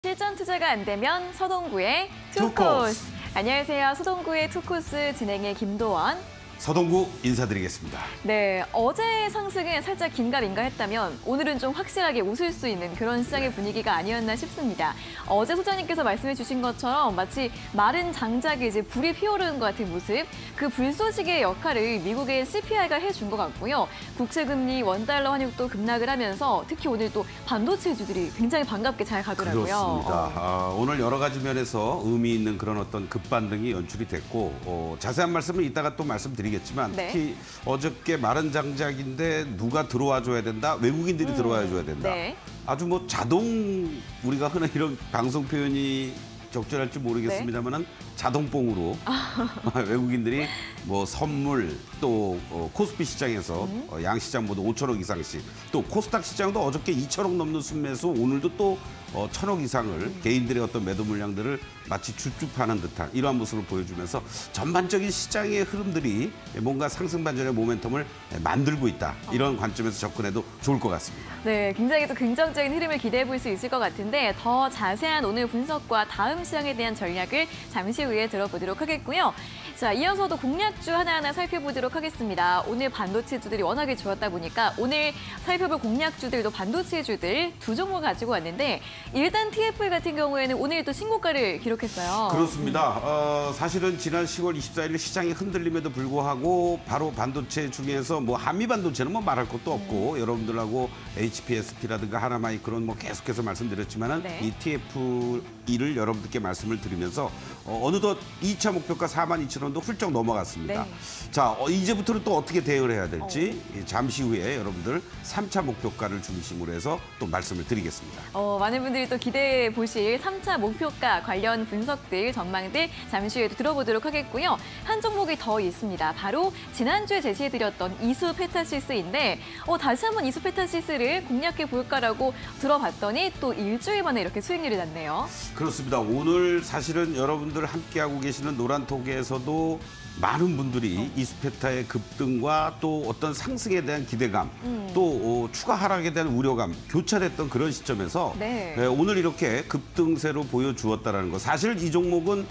실전 투자가 안 되면 서동구의 투코스. 투코스. 안녕하세요. 서동구의 투코스 진행의 김도원. 서동구 인사드리겠습니다. 네, 어제 상승은 살짝 긴가민가 했다면 오늘은 좀 확실하게 웃을 수 있는 그런 시장의 분위기가 아니었나 싶습니다. 어제 소장님께서 말씀해 주신 것처럼 마치 마른 장작에 이제 불이 피어오르는 것 같은 모습, 그 불쏘시개의 역할을 미국의 CPI가 해준 것 같고요. 국채금리, 원달러 환율도 급락을 하면서 특히 오늘 또 반도체주들이 굉장히 반갑게 잘 가더라고요. 그렇습니다. 오늘 여러 가지 면에서 의미 있는 그런 어떤 급반등이 연출이 됐고 자세한 말씀은 이따가 또 말씀드리겠지만 네. 특히 어저께 마른 장작인데 누가 들어와 줘야 된다, 외국인들이 들어와 줘야 된다. 네. 아주 뭐 자동, 우리가 흔히 이런 방송 표현이 적절할지 모르겠습니다만은 자동뽕으로 외국인들이 뭐 선물 또 코스피 시장에서 양시장 모두 5천억 이상씩, 또 코스닥 시장도 어저께 2천억 넘는 순매수, 오늘도 또 1,000억 이상을 개인들의 어떤 매도 물량들을 마치 줍줍하는 듯한 이러한 모습을 보여주면서 전반적인 시장의 흐름들이 뭔가 상승 반전의 모멘텀을 만들고 있다, 이런 관점에서 접근해도 좋을 것 같습니다. 네, 굉장히 또 긍정적인 흐름을 기대해 볼 수 있을 것 같은데 더 자세한 오늘 분석과 다음 시장에 대한 전략을 잠시 후에 들어보도록 하겠고요. 자, 이어서도 공략주 하나하나 살펴보도록 하겠습니다. 오늘 반도체주들이 워낙에 좋았다 보니까 오늘 살펴볼 공략주들도 반도체주들 두 종목 가지고 왔는데 일단 TFL 같은 경우에는 오늘 또 신고가를 기록했어요. 그렇습니다. 사실은 지난 10월 24일 시장이 흔들림에도 불구하고 바로 반도체 중에서 뭐 한미 반도체는 뭐 말할 것도 없고 여러분들하고 HPSP라든가 하나마이크론 뭐 계속해서 말씀드렸지만은 네. 이 TF2를 여러분들께 말씀을 드리면서 어느덧 2차 목표가 42,000원도 훌쩍 넘어갔습니다. 네. 자, 이제부터는 또 어떻게 대응을 해야 될지 잠시 후에 여러분들 3차 목표가를 중심으로 해서 또 말씀을 드리겠습니다. 많은 분들이 또 기대해 보실 3차 목표가 관련 분석들, 전망들 잠시 후에도 들어보도록 하겠고요. 한 종목이 더 있습니다. 바로 지난주에 제시해드렸던 이수페타시스인데 다시 한번 이수페타시스를 공략해 볼까라고 들어봤더니 또 일주일 만에 이렇게 수익률이 났네요. 그렇습니다. 오늘 사실은 여러분들 함께하고 계시는 노란톡에서도 많은 분들이 이수페타의 급등과 또 어떤 상승에 대한 기대감, 또 추가 하락에 대한 우려감 교차됐던 그런 시점에서 네. 오늘 이렇게 급등세로 보여주었다는 것. 사실 이 종목은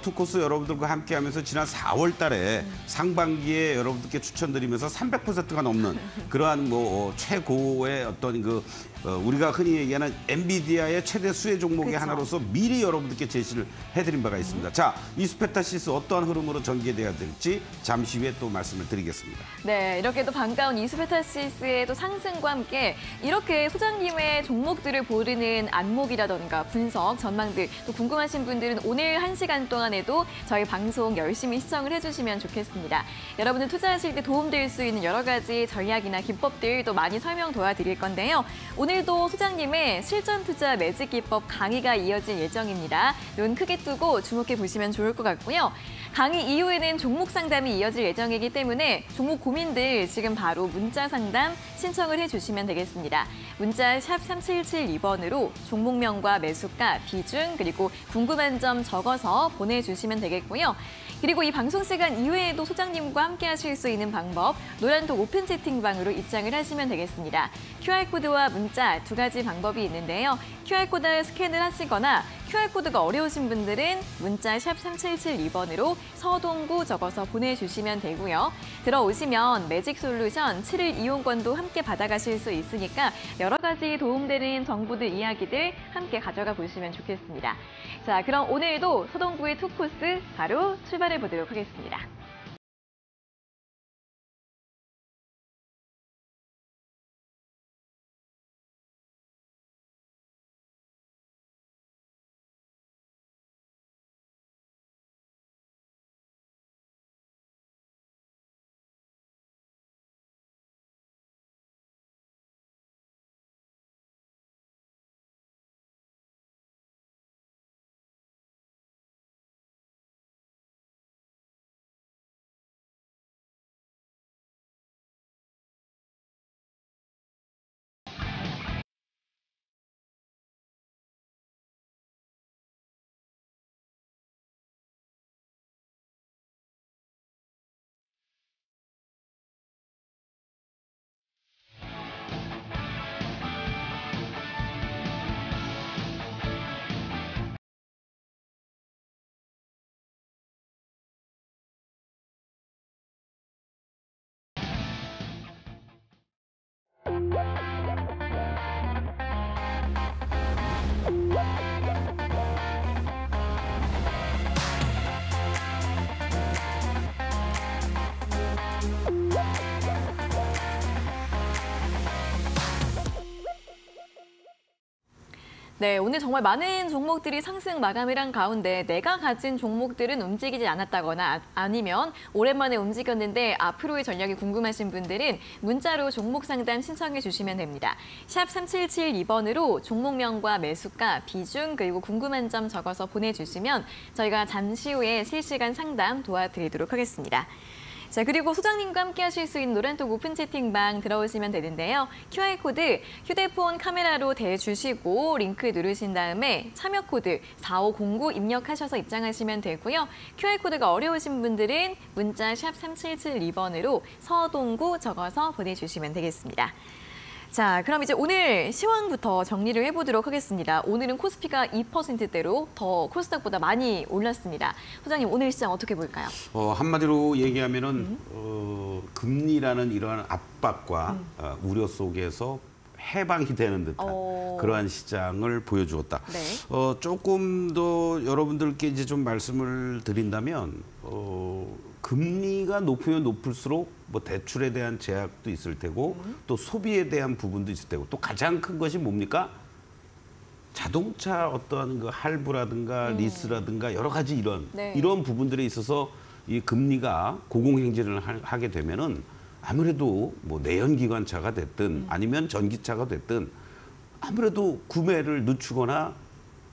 투코스 여러분들과 함께하면서 지난 4월 달에 상반기에 여러분들께 추천드리면서 300%가 넘는 그러한 뭐 최고의 어떤 우리가 흔히 얘기하는 엔비디아의 최대 수혜 종목의 그쵸. 하나로서 미리 여러분들께 제시를 해드린 바가 있습니다. 자, 이수페타시스 어떠한 흐름으로 전개돼야 될지 잠시 후에 또 말씀을 드리겠습니다. 네, 이렇게 또 반가운 이수페타시스의 또 상승과 함께 이렇게 소장님의 종목들을 고르는 안목이라던가 분석, 전망들 또 궁금하신 분들은 오늘 1시간 동안에도 저희 방송 열심히 시청을 해주시면 좋겠습니다. 여러분들 투자하실 때 도움될 수 있는 여러 가지 전략이나 기법들도 많이 설명 도와드릴 건데요. 오늘도 소장님의 실전 투자 매직 기법 강의가 이어질 예정입니다. 눈 크게 뜨고 주목해 보시면 좋을 것 같고요. 강의 이후에는 종목 상담이 이어질 예정이기 때문에 종목 고민들 지금 바로 문자 상담 신청을 해주시면 되겠습니다. 문자 샵 3772번으로 종목명과 매수가, 비중, 그리고 궁금한 점 적어서 보내주시면 되겠고요. 그리고 이 방송 시간 이외에도 소장님과 함께 하실 수 있는 방법, 노란톡 오픈 채팅방으로 입장을 하시면 되겠습니다. QR코드와 문자 두 가지 방법이 있는데요. QR코드 스캔을 하시거나 QR코드가 어려우신 분들은 문자 샵 3772번으로 서동구 적어서 보내주시면 되고요. 들어오시면 매직솔루션 7일 이용권도 함께 받아가실 수 있으니까 여러 가지 도움되는 정보들, 이야기들 함께 가져가 보시면 좋겠습니다. 자, 그럼 오늘도 서동구의 투코스 바로 출발해 보도록 하겠습니다. 네, 오늘 정말 많은 종목들이 상승 마감을 한 가운데 내가 가진 종목들은 움직이지 않았다거나 아니면 오랜만에 움직였는데 앞으로의 전략이 궁금하신 분들은 문자로 종목 상담 신청해 주시면 됩니다. 샵 3772번으로 종목명과 매수가, 비중, 그리고 궁금한 점 적어서 보내주시면 저희가 잠시 후에 실시간 상담 도와드리도록 하겠습니다. 자, 그리고 소장님과 함께 하실 수 있는 노란톡 오픈 채팅방 들어오시면 되는데요. QR코드 휴대폰 카메라로 대주시고 링크 누르신 다음에 참여 코드 4509 입력하셔서 입장하시면 되고요. QR코드가 어려우신 분들은 문자 샵 3772번으로 서동구 적어서 보내주시면 되겠습니다. 자, 그럼 이제 오늘 시황부터 정리를 해보도록 하겠습니다. 오늘은 코스피가 2%대로 더 코스닥보다 많이 올랐습니다. 소장님, 오늘 시장 어떻게 볼까요? 한마디로 얘기하면은 금리라는 이러한 압박과 우려 속에서 해방이 되는 듯한 그러한 시장을 보여주었다. 네. 조금 더 여러분들께 이제 좀 말씀을 드린다면 금리가 높으면 높을수록 뭐 대출에 대한 제약도 있을 테고 또 소비에 대한 부분도 있을 테고 또 가장 큰 것이 뭡니까? 자동차 어떠한 그 할부라든가 리스라든가 여러 가지 이런 부분들에 있어서 이 금리가 고공행진을 하게 되면은 아무래도 뭐 내연기관차가 됐든 아니면 전기차가 됐든 아무래도 구매를 늦추거나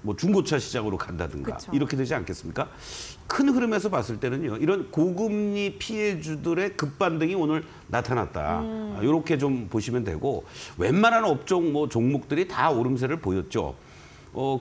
뭐 중고차 시장으로 간다든가 그쵸. 이렇게 되지 않겠습니까? 큰 흐름에서 봤을 때는요. 이런 고금리 피해주들의 급반등이 오늘 나타났다. 이렇게 좀 보시면 되고 웬만한 업종 뭐 종목들이 다 오름세를 보였죠.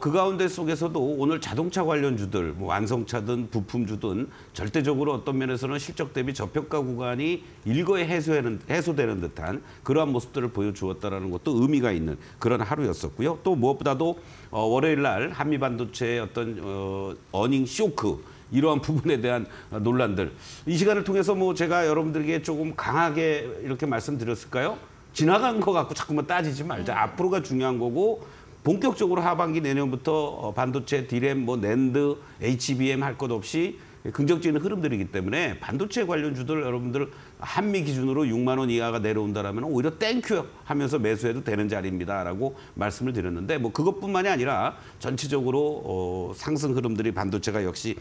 그 가운데 속에서도 오늘 자동차 관련주들, 뭐 완성차든 부품주든 절대적으로 어떤 면에서는 실적 대비 저평가 구간이 일거에 해소되는 듯한 그러한 모습들을 보여주었다는 것도 의미가 있는 그런 하루였었고요. 또 무엇보다도 월요일 날 한미반도체의 어떤 어닝 쇼크 이러한 부분에 대한 논란들. 이 시간을 통해서 뭐 제가 여러분들에게 조금 강하게 이렇게 말씀드렸을까요? 지나간 거 갖고 자꾸만 따지지 말자. 앞으로가 중요한 거고 본격적으로 하반기 내년부터 반도체, 디램, 뭐 낸드, HBM 할 것 없이 긍정적인 흐름들이기 때문에 반도체 관련주들 여러분들 한미 기준으로 6만 원 이하가 내려온다라면 오히려 땡큐 하면서 매수해도 되는 자리입니다라고 말씀을 드렸는데 뭐 그것뿐만이 아니라 전체적으로 상승 흐름들이 반도체가 역시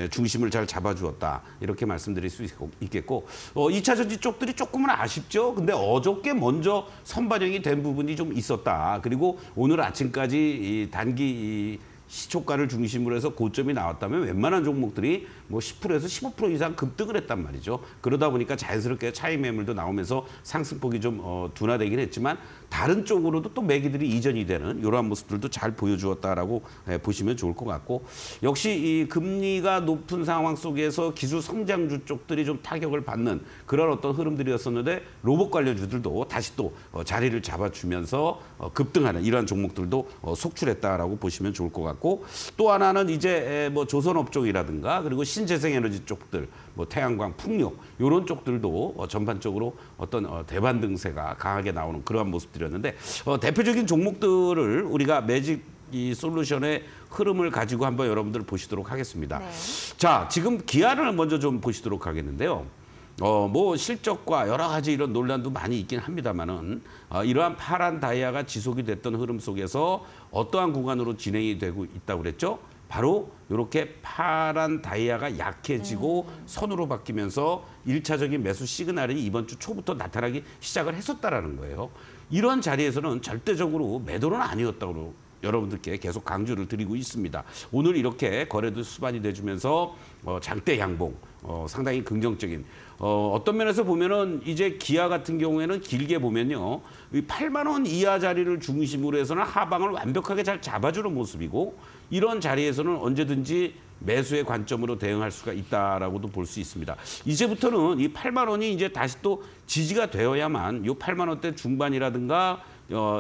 중심을 잘 잡아주었다 이렇게 말씀드릴 수 있겠고 2차 전지 쪽들이 조금은 아쉽죠. 근데 어저께 먼저 선반영이 된 부분이 좀 있었다. 그리고 오늘 아침까지 이 단기 시초가를 중심으로 해서 고점이 나왔다면 웬만한 종목들이 뭐 10%에서 15% 이상 급등을 했단 말이죠. 그러다 보니까 자연스럽게 차익 매물도 나오면서 상승폭이 좀 둔화되긴 했지만 다른 쪽으로도 또 매기들이 이전이 되는 이러한 모습들도 잘 보여주었다라고 보시면 좋을 것 같고 역시 이 금리가 높은 상황 속에서 기술 성장주 쪽들이 좀 타격을 받는 그런 어떤 흐름들이었었는데 로봇 관련주들도 다시 또 자리를 잡아주면서 급등하는 이러한 종목들도 속출했다라고 보시면 좋을 것 같고 또 하나는 이제 뭐 조선업종이라든가 그리고 신재생에너지 쪽들 뭐 태양광, 풍력 이런 쪽들도 전반적으로 어떤 대반등세가 강하게 나오는 그러한 모습들이었는데 대표적인 종목들을 우리가 매직 이 솔루션의 흐름을 가지고 한번 여러분들 보시도록 하겠습니다. 네. 자, 지금 기아를 먼저 좀 보시도록 하겠는데요. 뭐 실적과 여러 가지 이런 논란도 많이 있긴 합니다만은 이러한 파란 다이아가 지속이 됐던 흐름 속에서 어떠한 구간으로 진행이 되고 있다고 그랬죠? 바로 이렇게 파란 다이아가 약해지고 선으로 바뀌면서 1차적인 매수 시그널이 이번 주 초부터 나타나기 시작을 했었다라는 거예요. 이런 자리에서는 절대적으로 매도는 아니었다고 여러분들께 계속 강조를 드리고 있습니다. 오늘 이렇게 거래도 수반이 돼주면서 장대 양봉 상당히 긍정적인 어떤 면에서 보면은 이제 기아 같은 경우에는 길게 보면요. 8만 원 이하 자리를 중심으로 해서는 하방을 완벽하게 잘 잡아주는 모습이고 이런 자리에서는 언제든지 매수의 관점으로 대응할 수가 있다라고도 볼 수 있습니다. 이제부터는 이 8만 원이 이제 다시 또 지지가 되어야만 이 8만 원대 중반이라든가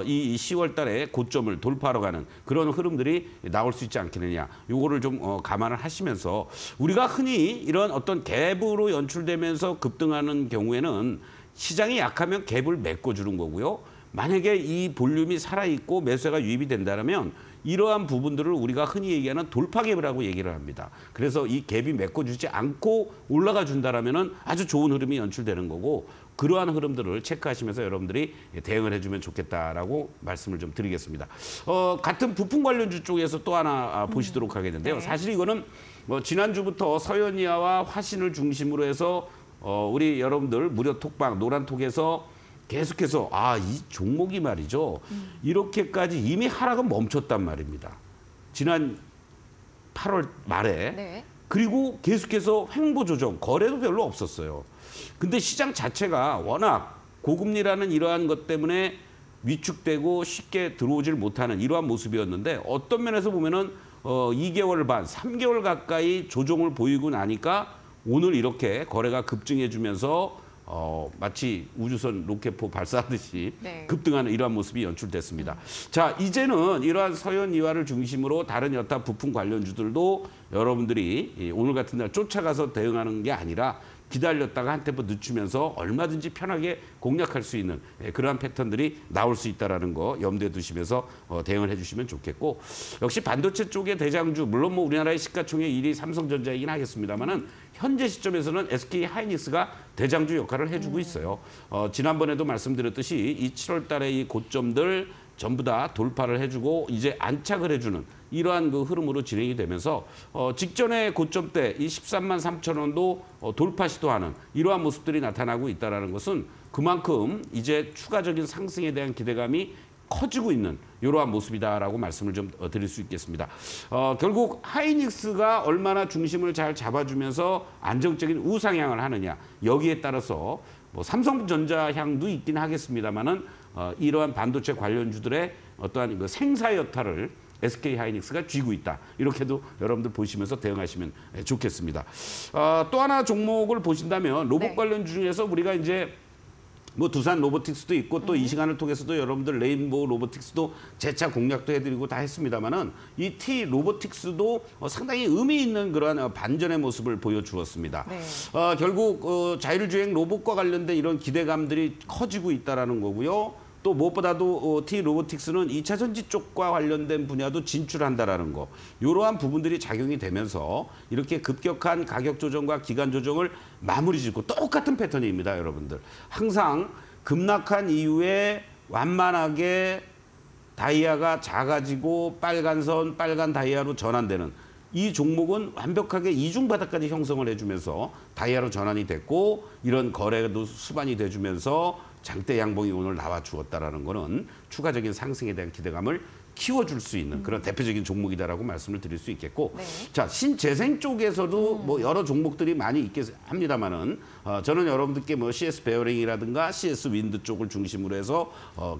이 10월 달에 고점을 돌파하러 가는 그런 흐름들이 나올 수 있지 않겠느냐. 요거를 좀 감안을 하시면서 우리가 흔히 이런 어떤 갭으로 연출되면서 급등하는 경우에는 시장이 약하면 갭을 메꿔주는 거고요. 만약에 이 볼륨이 살아있고 매수세가 유입이 된다면 이러한 부분들을 우리가 흔히 얘기하는 돌파갭이라고 얘기를 합니다. 그래서 이 갭이 메꿔주지 않고 올라가 준다면 아주 좋은 흐름이 연출되는 거고 그러한 흐름들을 체크하시면서 여러분들이 대응을 해주면 좋겠다라고 말씀을 좀 드리겠습니다. 같은 부품 관련주 쪽에서 또 하나 보시도록 하겠는데요. 네. 사실 이거는 지난주부터 서현이와 화신을 중심으로 해서 우리 여러분들 무료 톡방 노란톡에서 계속해서 이 종목이 말이죠. 이렇게까지 이미 하락은 멈췄단 말입니다. 지난 8월 말에. 네. 그리고 계속해서 횡보 조정, 거래도 별로 없었어요. 근데 시장 자체가 워낙 고금리라는 이러한 것 때문에 위축되고 쉽게 들어오질 못하는 이러한 모습이었는데 어떤 면에서 보면은 2개월 반, 3개월 가까이 조정을 보이고 나니까 오늘 이렇게 거래가 급증해주면서 마치 우주선 로켓포 발사하듯이 네. 급등하는 이러한 모습이 연출됐습니다. 자, 이제는 이러한 서현 이화를 중심으로 다른 여타 부품 관련주들도 여러분들이 오늘 같은 날 쫓아가서 대응하는 게 아니라 기다렸다가 한 템포 늦추면서 얼마든지 편하게 공략할 수 있는 그러한 패턴들이 나올 수 있다는 거 염두에 두시면서 대응을 해주시면 좋겠고 역시 반도체 쪽의 대장주 물론 뭐 우리나라의 시가총액 1위 삼성전자이긴 하겠습니다만은 현재 시점에서는 SK 하이닉스가 대장주 역할을 해주고 있어요. 지난번에도 말씀드렸듯이 이 7월 달에 이 고점들 전부 다 돌파를 해주고 이제 안착을 해주는 이러한 그 흐름으로 진행이 되면서 직전의 고점대 이 13만 3천 원도 돌파 시도하는 이러한 모습들이 나타나고 있다는 것은 그만큼 이제 추가적인 상승에 대한 기대감이 커지고 있는 이러한 모습이다라고 말씀을 좀 드릴 수 있겠습니다. 결국 하이닉스가 얼마나 중심을 잘 잡아주면서 안정적인 우상향을 하느냐 여기에 따라서 뭐 삼성전자 향도 있긴 하겠습니다만은 이러한 반도체 관련주들의 어떠한 그 생사 여타를 SK 하이닉스가 쥐고 있다. 이렇게도 여러분들 보시면서 대응하시면 좋겠습니다. 또 하나 종목을 보신다면 로봇 네. 관련주 중에서 우리가 이제 뭐 두산 로보틱스도 있고 또 이 시간을 통해서도 여러분들 레인보우 로보틱스도 재차 공략도 해드리고 다 했습니다만은 이 T 로보틱스도 상당히 의미 있는 그러한 반전의 모습을 보여주었습니다. 네. 결국 자율주행 로봇과 관련된 이런 기대감들이 커지고 있다라는 거고요. 또 무엇보다도 T 로보틱스는 2차 전지 쪽과 관련된 분야도 진출한다라는 거. 이러한 부분들이 작용이 되면서 이렇게 급격한 가격 조정과 기간 조정을 마무리 짓고 똑같은 패턴입니다, 여러분들. 항상 급락한 이후에 완만하게 다이아가 작아지고 빨간 선, 빨간 다이아로 전환되는 이 종목은 완벽하게 이중 바닥까지 형성을 해주면서 다이아로 전환이 됐고 이런 거래도 수반이 돼주면서 장대 양봉이 오늘 나와 주었다라는 거는 추가적인 상승에 대한 기대감을 키워줄 수 있는 그런 대표적인 종목이다라고 말씀을 드릴 수 있겠고 네. 자 신재생 쪽에서도 뭐 여러 종목들이 많이 있겠 합니다만은 저는 여러분들께 뭐 CS 베어링이라든가 CS 윈드 쪽을 중심으로 해서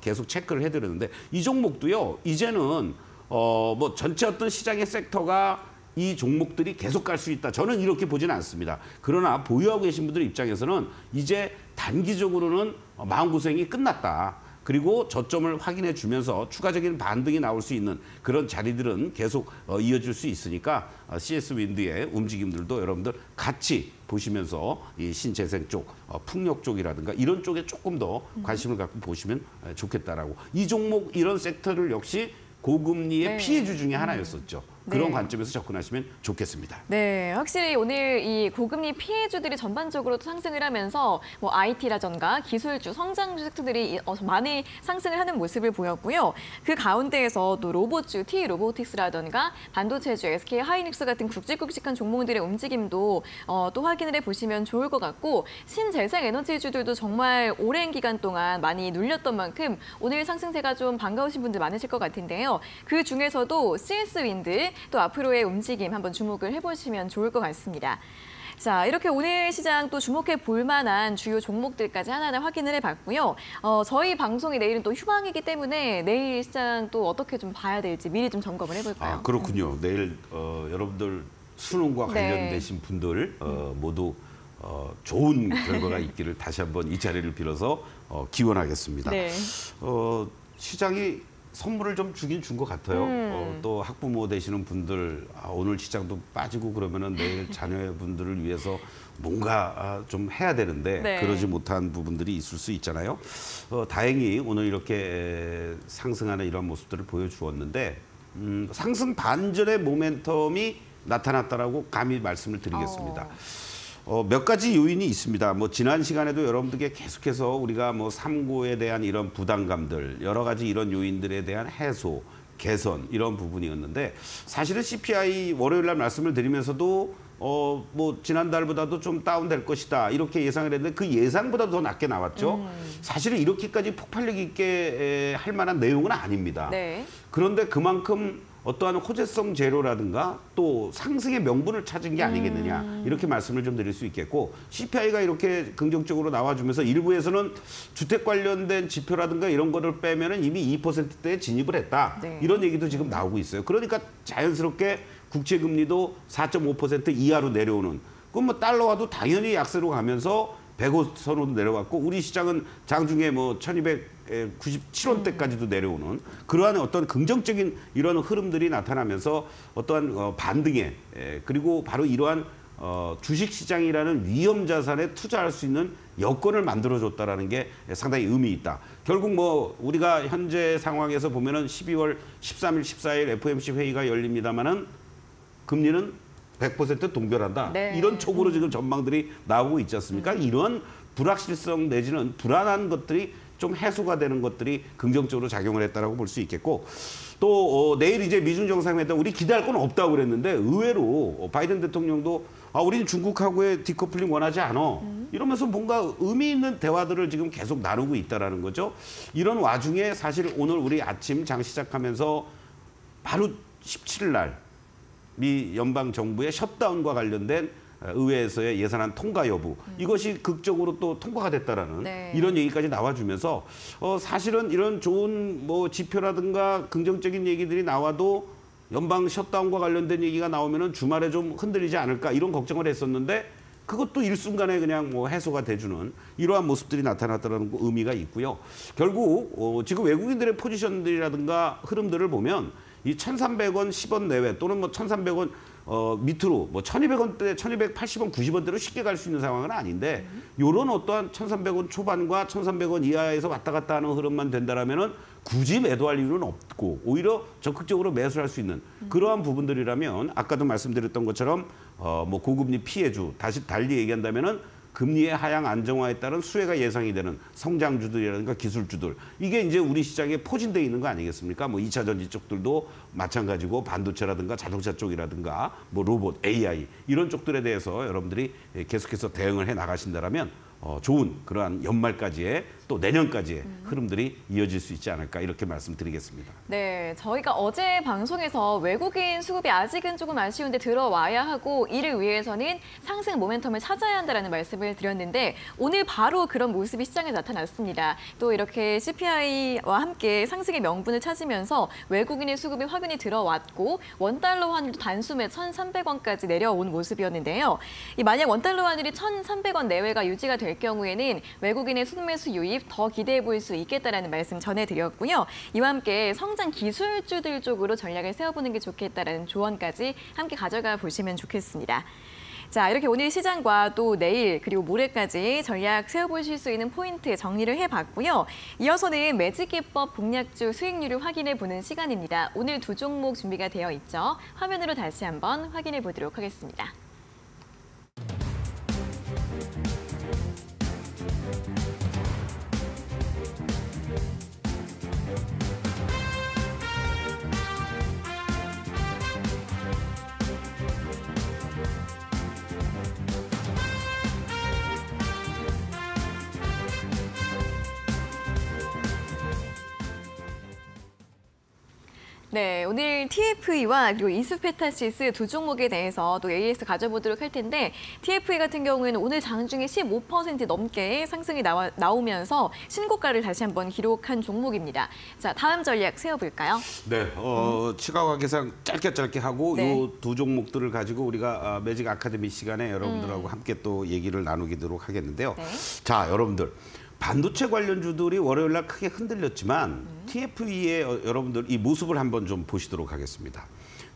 계속 체크를 해드렸는데 이 종목도요 이제는 뭐 전체 어떤 시장의 섹터가 이 종목들이 계속 갈 수 있다. 저는 이렇게 보지는 않습니다. 그러나 보유하고 계신 분들 입장에서는 이제 단기적으로는 마음고생이 끝났다. 그리고 저점을 확인해 주면서 추가적인 반등이 나올 수 있는 그런 자리들은 계속 이어질 수 있으니까 CS 윈드의 움직임들도 여러분들 같이 보시면서 이 신재생 쪽, 풍력 쪽이라든가 이런 쪽에 조금 더 관심을 갖고 보시면 좋겠다라고. 이 종목 이런 섹터를 역시 고금리의 네. 피해주 중에 하나였었죠. 그런 네. 관점에서 접근하시면 좋겠습니다. 네, 확실히 오늘 이 고금리 피해주들이 전반적으로 또 상승을 하면서 뭐 IT라던가 기술주, 성장주 섹터들이 많이 상승을 하는 모습을 보였고요. 그 가운데에서 또 로봇주, T 로보틱스라던가 반도체주, SK 하이닉스 같은 굵직굵직한 종목들의 움직임도 또 확인을 해보시면 좋을 것 같고 신재생 에너지주들도 정말 오랜 기간 동안 많이 눌렸던 만큼 오늘 상승세가 좀 반가우신 분들 많으실 것 같은데요. 그 중에서도 CS 윈드 또 앞으로의 움직임 한번 주목을 해보시면 좋을 것 같습니다. 자, 이렇게 오늘 시장 또 주목해 볼 만한 주요 종목들까지 하나하나 확인을 해봤고요. 저희 방송이 내일은 또 휴방이기 때문에 내일 시장 또 어떻게 좀 봐야 될지 미리 좀 점검을 해볼까요? 아, 그렇군요. 내일 여러분들 수능과 네. 관련되신 분들 모두 좋은 결과가 있기를 다시 한번 이 자리를 빌어서 기원하겠습니다. 네. 시장이 선물을 좀 주긴 준 것 같아요. 또 학부모 되시는 분들 오늘 시장도 빠지고 그러면은 내일 자녀분들을 위해서 뭔가 좀 해야 되는데 네. 그러지 못한 부분들이 있을 수 있잖아요. 다행히 오늘 이렇게 상승하는 이런 모습들을 보여주었는데 상승 반전의 모멘텀이 나타났다라고 감히 말씀을 드리겠습니다. 몇 가지 요인이 있습니다. 뭐 지난 시간에도 여러분들께 계속해서 우리가 뭐 삼고에 대한 이런 부담감들, 여러 가지 이런 요인들에 대한 해소, 개선 이런 부분이었는데 사실은 CPI 월요일 날 말씀을 드리면서도 뭐 지난달보다도 좀 다운될 것이다 이렇게 예상을 했는데 그 예상보다도 더 낮게 나왔죠. 사실은 이렇게까지 폭발력 있게 할 만한 내용은 아닙니다. 네. 그런데 그만큼 어떠한 호재성 재료라든가 또 상승의 명분을 찾은 게 아니겠느냐 이렇게 말씀을 좀 드릴 수 있겠고 CPI가 이렇게 긍정적으로 나와주면서 일부에서는 주택 관련된 지표라든가 이런 거를 빼면은 이미 2%대에 진입을 했다. 네. 이런 얘기도 지금 나오고 있어요. 그러니까 자연스럽게 국채금리도 4.5% 이하로 내려오는 그럼 뭐 달러와도 당연히 약세로 가면서 105선으로 내려갔고 우리 시장은 장중에 뭐 1297원대까지도 내려오는 그러한 어떤 긍정적인 이런 흐름들이 나타나면서 어떠한 반등에 그리고 바로 이러한 주식시장이라는 위험 자산에 투자할 수 있는 여건을 만들어줬다라는 게 상당히 의미 있다. 결국 뭐 우리가 현재 상황에서 보면은 12월 13일, 14일 FOMC 회의가 열립니다만은 금리는 100% 동결한다. 네. 이런 쪽으로 지금 전망들이 나오고 있지 않습니까? 이런 불확실성 내지는 불안한 것들이 좀 해소가 되는 것들이 긍정적으로 작용을 했다라고 볼 수 있겠고 또 내일 이제 미중 정상회담 우리 기대할 건 없다고 그랬는데 의외로 바이든 대통령도 우리는 중국하고의 디커플링 원하지 않아. 이러면서 뭔가 의미 있는 대화들을 지금 계속 나누고 있다라는 거죠. 이런 와중에 사실 오늘 우리 아침 장 시작하면서 바로 17일 날 미 연방 정부의 셧다운과 관련된 의회에서의 예산안 통과 여부 이것이 극적으로 또 통과가 됐다라는 네. 이런 얘기까지 나와주면서 사실은 이런 좋은 뭐 지표라든가 긍정적인 얘기들이 나와도 연방 셧다운과 관련된 얘기가 나오면은 주말에 좀 흔들리지 않을까 이런 걱정을 했었는데 그것도 일순간에 그냥 뭐 해소가 돼주는 이러한 모습들이 나타났다는 의미가 있고요. 결국 지금 외국인들의 포지션들이라든가 흐름들을 보면 이 1,300원 10원 내외 또는 뭐 1,300원 밑으로 뭐 1,200원대, 1,280원, 90원대로 쉽게 갈 수 있는 상황은 아닌데 이런 어떠한 1,300원 초반과 1,300원 이하에서 왔다 갔다 하는 흐름만 된다라면은 굳이 매도할 이유는 없고 오히려 적극적으로 매수할 수 있는 그러한 부분들이라면 아까도 말씀드렸던 것처럼 뭐 고금리 피해주 다시 달리 얘기한다면은 금리의 하향 안정화에 따른 수혜가 예상이 되는 성장주들이라든가 기술주들 이게 이제 우리 시장에 포진되어 있는 거 아니겠습니까? 뭐 2차 전지 쪽들도 마찬가지고 반도체라든가 자동차 쪽이라든가 뭐 로봇, AI 이런 쪽들에 대해서 여러분들이 계속해서 대응을 해 나가신다라면 좋은 그러한 연말까지의 또 내년까지의 흐름들이 이어질 수 있지 않을까 이렇게 말씀드리겠습니다. 네, 저희가 어제 방송에서 외국인 수급이 아직은 조금 아쉬운데 들어와야 하고 이를 위해서는 상승 모멘텀을 찾아야 한다는 말씀을 드렸는데 오늘 바로 그런 모습이 시장에 나타났습니다. 또 이렇게 CPI와 함께 상승의 명분을 찾으면서 외국인의 수급이 확연히 들어왔고 원달러 환율도 단숨에 1,300원까지 내려온 모습이었는데요. 만약 원달러 환율이 1,300원 내외가 유지가 될 경우에는 외국인의 순매수 유입 더 기대해 볼 수 있겠다라는 말씀 전해드렸고요. 이와 함께 성장 기술주들 쪽으로 전략을 세워보는 게 좋겠다라는 조언까지 함께 가져가 보시면 좋겠습니다. 자, 이렇게 오늘 시장과 또 내일 그리고 모레까지 전략 세워보실 수 있는 포인트 정리를 해봤고요. 이어서는 매직기법 공략주 수익률을 확인해 보는 시간입니다. 오늘 두 종목 준비가 되어 있죠. 화면으로 다시 한번 확인해 보도록 하겠습니다. 네, 오늘 TFE와 그리고 이스페타시스 두 종목에 대해서 또 AS 가져보도록 할 텐데 TFE 같은 경우에는 오늘 장중에 15% 넘게 상승이 나오면서 신고가를 다시 한번 기록한 종목입니다. 자, 다음 전략 세워볼까요? 네, 시가와 계산 짧게 하고 네. 이 두 종목들을 가지고 우리가 매직 아카데미 시간에 여러분들하고 함께 또 얘기를 나누도록 하겠는데요. 네. 자, 여러분들. 반도체 관련주들이 월요일 날 크게 흔들렸지만 TFE의 여러분들 이 모습을 한번 좀 보시도록 하겠습니다.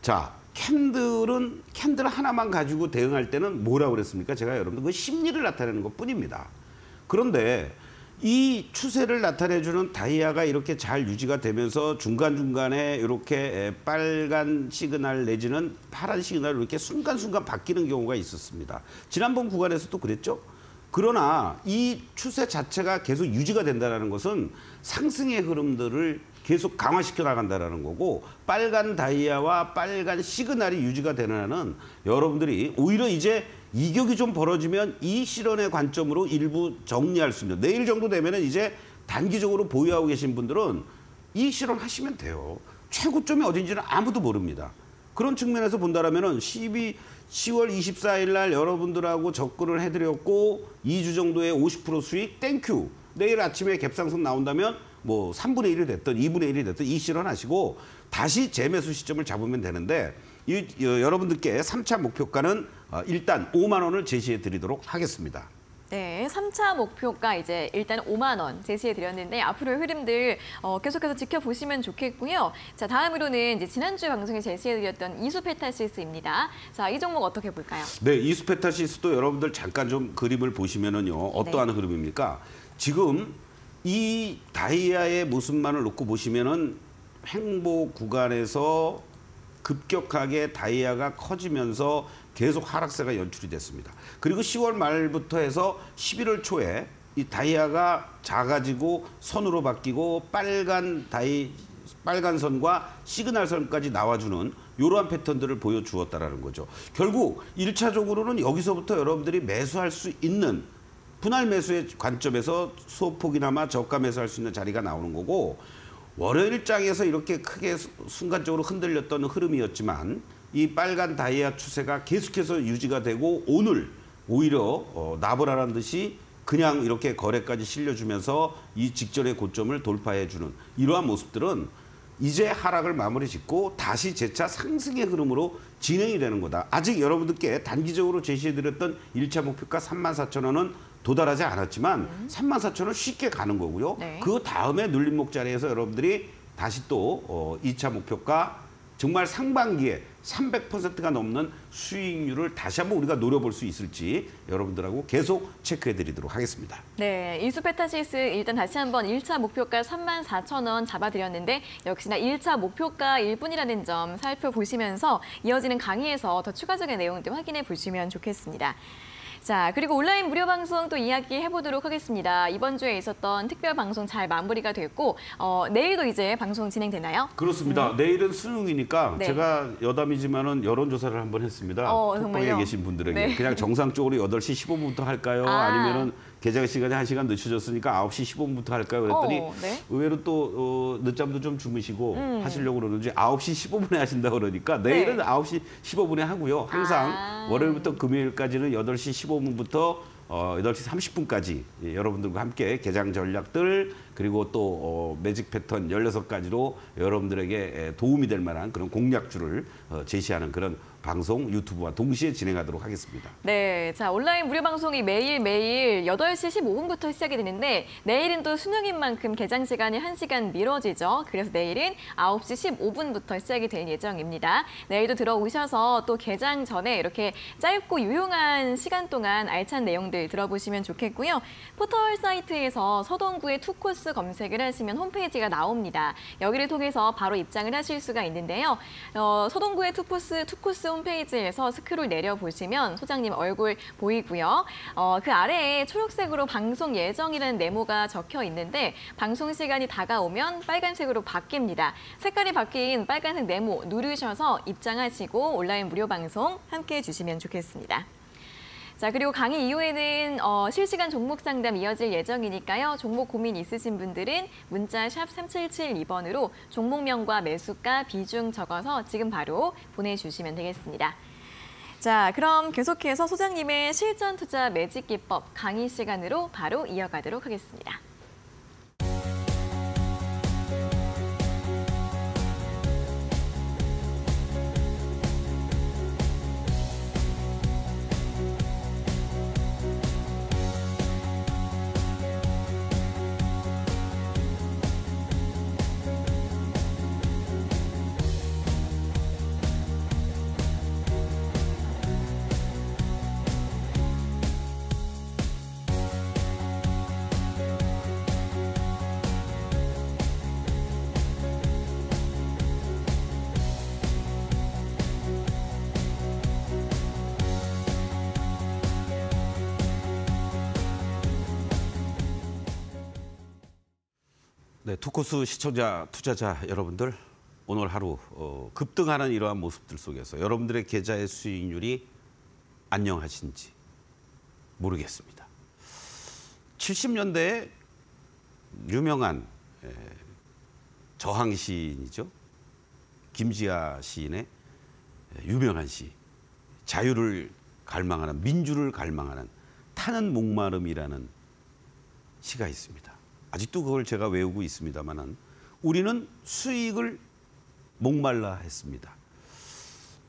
자, 캔들 하나만 가지고 대응할 때는 뭐라고 그랬습니까? 제가 여러분들 그 심리를 나타내는 것뿐입니다. 그런데 이 추세를 나타내주는 다이아가 이렇게 잘 유지가 되면서 중간중간에 이렇게 빨간 시그널 내지는 파란 시그널로 이렇게 순간순간 바뀌는 경우가 있었습니다. 지난번 구간에서도 그랬죠? 그러나 이 추세 자체가 계속 유지가 된다는 것은 상승의 흐름들을 계속 강화시켜 나간다는 거고, 빨간 다이아와 빨간 시그널이 유지가 되는 한은 여러분들이 오히려 이제 이격이 좀 벌어지면 이 실현의 관점으로 일부 정리할 수 있는, 내일 정도 되면은 이제 단기적으로 보유하고 계신 분들은 이 실현하시면 돼요. 최고점이 어딘지는 아무도 모릅니다. 그런 측면에서 본다라면은 10월 24일 날 여러분들하고 접근을 해드렸고 2주 정도의 50% 수익 땡큐. 내일 아침에 갭상승 나온다면 뭐 3분의 1이 됐든 2분의 1이 됐든 이 실현하시고 다시 재매수 시점을 잡으면 되는데, 여러분들께 3차 목표가는 일단 5만 원을 제시해 드리도록 하겠습니다. 네, 3차 목표가 이제 일단 5만 원 제시해 드렸는데 앞으로의 흐름들 계속해서 지켜보시면 좋겠고요. 자, 다음으로는 이제 지난주 방송에 제시해 드렸던 이수페타시스입니다. 자, 이 종목 어떻게 볼까요? 네, 이수페타시스도 여러분들 잠깐 좀 그림을 보시면은요. 어떠한 흐름입니까? 지금 이 다이아의 모습만을 놓고 보시면은 횡보 구간에서 급격하게 다이아가 커지면서 계속 하락세가 연출이 됐습니다. 그리고 10월 말부터 해서 11월 초에 이 다이아가 작아지고 선으로 바뀌고 빨간 선과 시그널 선까지 나와주는 이러한 패턴들을 보여주었다라는 거죠. 결국 1차적으로는 여기서부터 여러분들이 매수할 수 있는 분할 매수의 관점에서 소폭이나마 저가 매수할 수 있는 자리가 나오는 거고, 월요일장에서 이렇게 크게 순간적으로 흔들렸던 흐름이었지만 이 빨간 다이아 추세가 계속해서 유지가 되고 오늘 오히려 나보라란 듯이 그냥 이렇게 거래까지 실려주면서 이 직전의 고점을 돌파해주는 이러한 모습들은 이제 하락을 마무리 짓고 다시 재차 상승의 흐름으로 진행이 되는 거다. 아직 여러분들께 단기적으로 제시해드렸던 1차 목표가 34,000원은 도달하지 않았지만 34,000원 쉽게 가는 거고요. 네. 그 다음에 눌림목 자리에서 여러분들이 다시 또 2차 목표가 정말 상반기에 300%가 넘는 수익률을 다시 한번 우리가 노려볼 수 있을지 여러분들하고 계속 체크해드리도록 하겠습니다. 네, 이수페타시스 일단 다시 한번 1차 목표가 34,000원 잡아드렸는데 역시나 1차 목표가일 뿐이라는 점 살펴보시면서 이어지는 강의에서 더 추가적인 내용들 확인해 보시면 좋겠습니다. 자, 그리고 온라인 무료 방송 또 이야기해보도록 하겠습니다. 이번 주에 있었던 특별 방송 잘 마무리가 됐고 내일도 이제 방송 진행되나요? 그렇습니다. 내일은 수능이니까 네. 제가 여담이지만은 여론조사를 한번 했습니다. 톡방에 정말요? 계신 분들에게. 네. 그냥 정상적으로 8시 15분부터 할까요? 아니면은 개장 시간이 1시간 늦춰졌으니까 9시 15분부터 할까요? 그랬더니 네. 의외로 또 늦잠도 좀 주무시고 하시려고 그러는지 9시 15분에 하신다고 그러니까 내일은 네. 9시 15분에 하고요. 항상 월요일부터 금요일까지는 8시 15분부터 8시 30분까지 여러분들과 함께 개장 전략들 그리고 또 매직 패턴 16가지로 여러분들에게 도움이 될 만한 그런 공략주를 제시하는 그런 방송 유튜브와 동시에 진행하도록 하겠습니다. 네, 자 온라인 무료 방송이 매일매일 8시 15분부터 시작이 되는데 내일은 또 수능인 만큼 개장 시간이 1시간 미뤄지죠. 그래서 내일은 9시 15분부터 시작이 될 예정입니다. 내일도 들어오셔서 또 개장 전에 이렇게 짧고 유용한 시간 동안 알찬 내용들 들어보시면 좋겠고요. 포털 사이트에서 서동구의 투코스 검색을 하시면 홈페이지가 나옵니다. 여기를 통해서 바로 입장을 하실 수가 있는데요. 서동구의 투코스 홈페이지에서 스크롤 내려보시면 소장님 얼굴 보이고요. 그 아래에 초록색으로 방송 예정이라는 네모가 적혀 있는데 방송 시간이 다가오면 빨간색으로 바뀝니다. 색깔이 바뀐 빨간색 네모 누르셔서 입장하시고 온라인 무료 방송 함께해 주시면 좋겠습니다. 자, 그리고 강의 이후에는 실시간 종목 상담 이어질 예정이니까요. 종목 고민 있으신 분들은 문자 샵 3772번으로 종목명과 매수가 비중 적어서 지금 바로 보내주시면 되겠습니다. 자, 그럼 계속해서 소장님의 실전 투자 매직 기법 강의 시간으로 바로 이어가도록 하겠습니다. 네, 투코스 시청자, 투자자 여러분들, 오늘 하루 급등하는 이러한 모습들 속에서 여러분들의 계좌의 수익률이 안녕하신지 모르겠습니다. 70년대에 유명한 저항 시인이죠. 김지아 시인의 유명한 시, 자유를 갈망하는, 민주를 갈망하는 타는 목마름이라는 시가 있습니다. 아직도 그걸 제가 외우고 있습니다만은 우리는 수익을 목말라 했습니다.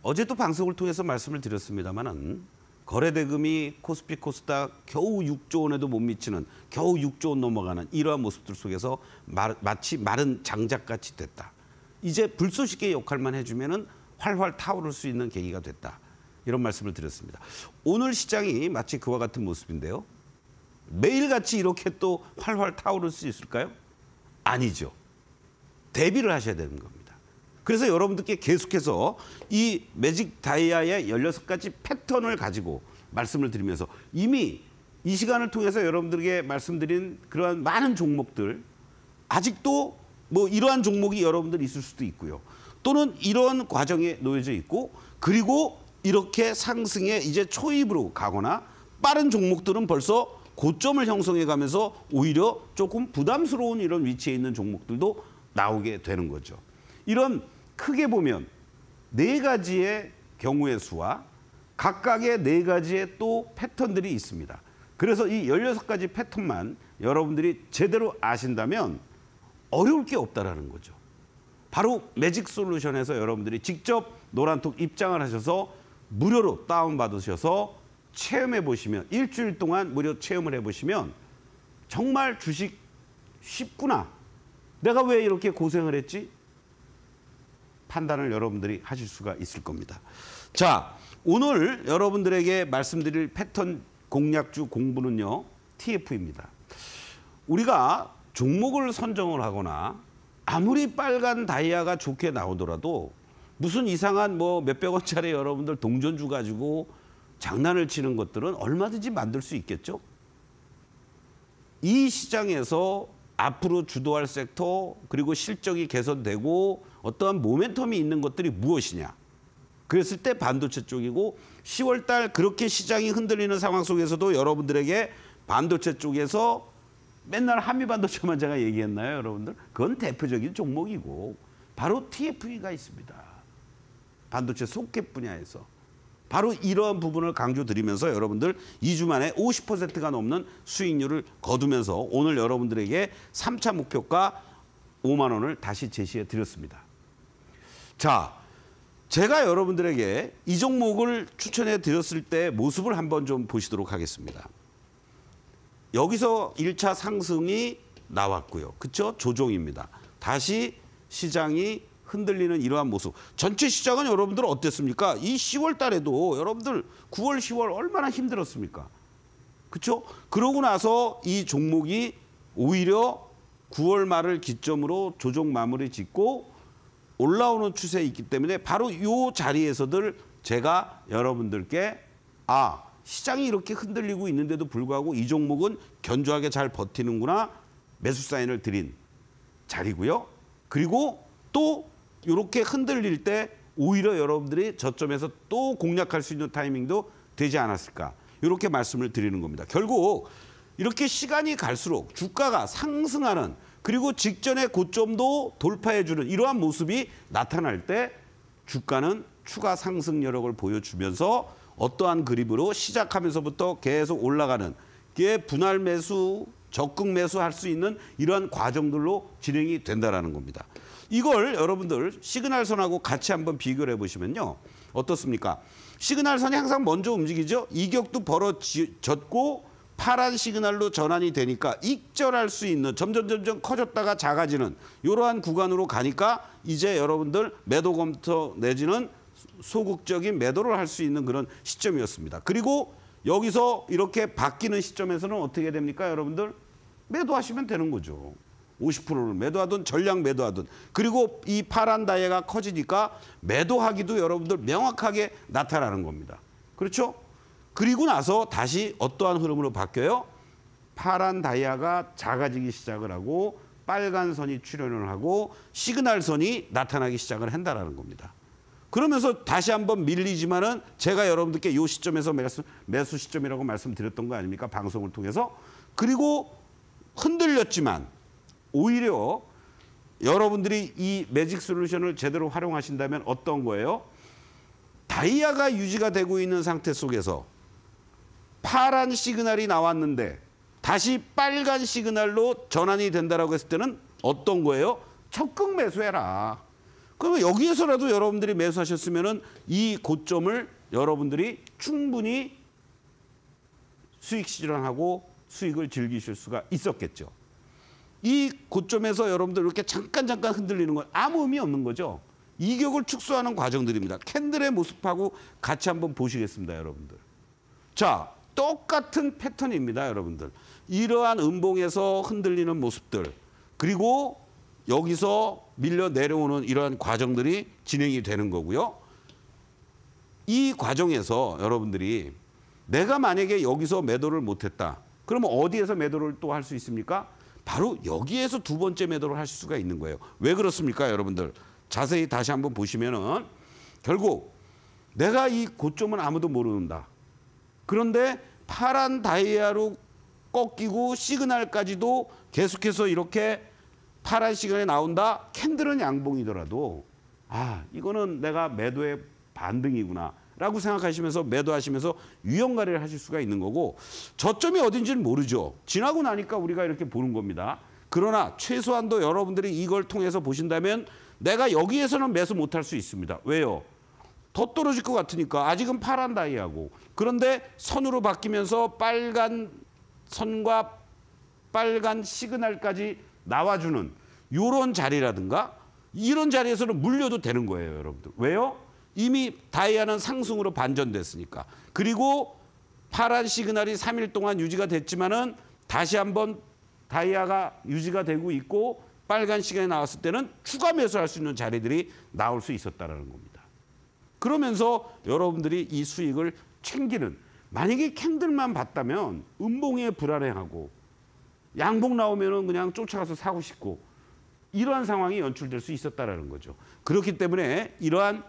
어제도 방송을 통해서 말씀을 드렸습니다만은 거래대금이 코스피 코스닥 겨우 6조 원에도 못 미치는, 겨우 6조 원 넘어가는 이러한 모습들 속에서 마치 마른 장작같이 됐다. 이제 불쏘시개 역할만 해주면은 활활 타오를 수 있는 계기가 됐다. 이런 말씀을 드렸습니다. 오늘 시장이 마치 그와 같은 모습인데요. 매일같이 이렇게 또 활활 타오를 수 있을까요? 아니죠. 대비를 하셔야 되는 겁니다. 그래서 여러분들께 계속해서 이 매직 다이아의 16가지 패턴을 가지고 말씀을 드리면서 이미 이 시간을 통해서 여러분들에게 말씀드린 그러한 많은 종목들, 아직도 뭐 이러한 종목이 여러분들 있을 수도 있고요. 또는 이런 과정에 놓여져 있고, 그리고 이렇게 상승에 이제 초입으로 가거나 빠른 종목들은 벌써 고점을 형성해 가면서 오히려 조금 부담스러운 이런 위치에 있는 종목들도 나오게 되는 거죠. 이런 크게 보면 4가지의 경우의 수와 각각의 4가지의 또 패턴들이 있습니다. 그래서 이 16가지 패턴만 여러분들이 제대로 아신다면 어려울 게 없다라는 거죠. 바로 매직 솔루션에서 여러분들이 직접 노란톡 입장을 하셔서 무료로 다운받으셔서 체험해 보시면, 일주일 동안 무료 체험을 해보시면 정말 주식 쉽구나, 내가 왜 이렇게 고생을 했지? 판단을 여러분들이 하실 수가 있을 겁니다. 자, 오늘 여러분들에게 말씀드릴 패턴 공략주 공부는요, TF입니다. 우리가 종목을 선정을 하거나 아무리 빨간 다이아가 좋게 나오더라도 무슨 이상한 뭐 몇백 원짜리 여러분들 동전주 가지고 장난을 치는 것들은 얼마든지 만들 수 있겠죠. 이 시장에서 앞으로 주도할 섹터, 그리고 실적이 개선되고 어떠한 모멘텀이 있는 것들이 무엇이냐. 그랬을 때 반도체 쪽이고, 10월 달 그렇게 시장이 흔들리는 상황 속에서도 여러분들에게 반도체 쪽에서 맨날 한미반도체만 제가 얘기했나요, 여러분들? 그건 대표적인 종목이고 바로 TF가 있습니다. 반도체 소켓 분야에서. 바로 이러한 부분을 강조드리면서 여러분들 2주 만에 50%가 넘는 수익률을 거두면서 오늘 여러분들에게 3차 목표가 5만 원을 다시 제시해 드렸습니다. 자, 제가 여러분들에게 이 종목을 추천해 드렸을 때 모습을 한번 좀 보시도록 하겠습니다. 여기서 1차 상승이 나왔고요. 그렇죠? 조정입니다. 다시 시장이 흔들리는 이러한 모습. 전체 시장은 여러분들 어땠습니까? 이 10월 달에도 여러분들 9월, 10월 얼마나 힘들었습니까? 그렇죠? 그러고 나서 이 종목이 오히려 9월 말을 기점으로 조정 마무리 짓고 올라오는 추세에 있기 때문에 바로 이 자리에서들 제가 여러분들께 시장이 이렇게 흔들리고 있는데도 불구하고 이 종목은 견조하게 잘 버티는구나, 매수 사인을 드린 자리고요. 그리고 또 이렇게 흔들릴 때 오히려 여러분들이 저점에서 또 공략할 수 있는 타이밍도 되지 않았을까, 이렇게 말씀을 드리는 겁니다. 결국 이렇게 시간이 갈수록 주가가 상승하는, 그리고 직전의 고점도 돌파해주는 이러한 모습이 나타날 때 주가는 추가 상승 여력을 보여주면서 어떠한 그립으로 시작하면서부터 계속 올라가는 게 분할 매수, 적극 매수할 수 있는 이러한 과정들로 진행이 된다는 겁니다. 이걸 여러분들 시그널선하고 같이 한번 비교를 해보시면요. 어떻습니까? 시그널선이 항상 먼저 움직이죠. 이격도 벌어졌고 파란 시그널로 전환이 되니까 익절할 수 있는, 점점 커졌다가 작아지는 이러한 구간으로 가니까 이제 여러분들 매도 검토 내지는 소극적인 매도를 할 수 있는 그런 시점이었습니다. 그리고 여기서 이렇게 바뀌는 시점에서는 어떻게 됩니까, 여러분들? 매도하시면 되는 거죠. 50%를 매도하든 전량 매도하든. 그리고 이 파란 다이아가 커지니까 매도하기도 여러분들 명확하게 나타나는 겁니다. 그렇죠? 그리고 나서 다시 어떠한 흐름으로 바뀌어요? 파란 다이아가 작아지기 시작을 하고 빨간 선이 출현을 하고 시그널 선이 나타나기 시작을 한다라는 겁니다. 그러면서 다시 한번 밀리지만은 제가 여러분들께 이 시점에서 매수 시점이라고 말씀드렸던 거 아닙니까? 방송을 통해서. 그리고 흔들렸지만 오히려 여러분들이 이 매직 솔루션을 제대로 활용하신다면 어떤 거예요? 다이아가 유지가 되고 있는 상태 속에서 파란 시그널이 나왔는데 다시 빨간 시그널로 전환이 된다라고 했을 때는 어떤 거예요? 적극 매수해라. 그러면 여기에서라도 여러분들이 매수하셨으면은 이 고점을 여러분들이 충분히 수익 실현하고 수익을 즐기실 수가 있었겠죠. 이 고점에서 여러분들 이렇게 잠깐 흔들리는 건 아무 의미 없는 거죠. 이격을 축소하는 과정들입니다. 캔들의 모습하고 같이 한번 보시겠습니다, 여러분들. 자, 똑같은 패턴입니다, 여러분들. 이러한 음봉에서 흔들리는 모습들, 그리고 여기서 밀려 내려오는 이러한 과정들이 진행이 되는 거고요. 이 과정에서 여러분들이 내가 만약에 여기서 매도를 못했다. 그러면 어디에서 매도를 또 할 수 있습니까? 바로 여기에서 두 번째 매도를 하실 수가 있는 거예요. 왜 그렇습니까, 여러분들? 자세히 다시 한번 보시면은 결국 내가 이 고점은 아무도 모른다. 그런데 파란 다이아로 꺾이고 시그널까지도 계속해서 이렇게 파란 시그널이 나온다. 캔들은 양봉이더라도 아, 이거는 내가 매도의 반등이구나 라고 생각하시면서 매도하시면서 유형가리를 하실 수가 있는 거고, 저점이 어딘지는 모르죠. 지나고 나니까 우리가 이렇게 보는 겁니다. 그러나 최소한도 여러분들이 이걸 통해서 보신다면 내가 여기에서는 매수 못할 수 있습니다. 왜요? 더 떨어질 것 같으니까. 아직은 파란 다이아고. 그런데 선으로 바뀌면서 빨간 선과 빨간 시그널까지 나와주는 이런 자리라든가 이런 자리에서는 물려도 되는 거예요, 여러분들. 왜요? 이미 다이아는 상승으로 반전됐으니까. 그리고 파란 시그널이 3일 동안 유지가 됐지만은 다시 한번 다이아가 유지가 되고 있고 빨간 시그널이 나왔을 때는 추가 매수할 수 있는 자리들이 나올 수 있었다는 겁니다. 그러면서 여러분들이 이 수익을 챙기는, 만약에 캔들만 봤다면 음봉에 불안해하고 양봉 나오면은 그냥 쫓아가서 사고 싶고 이러한 상황이 연출될 수 있었다는 거죠. 그렇기 때문에 이러한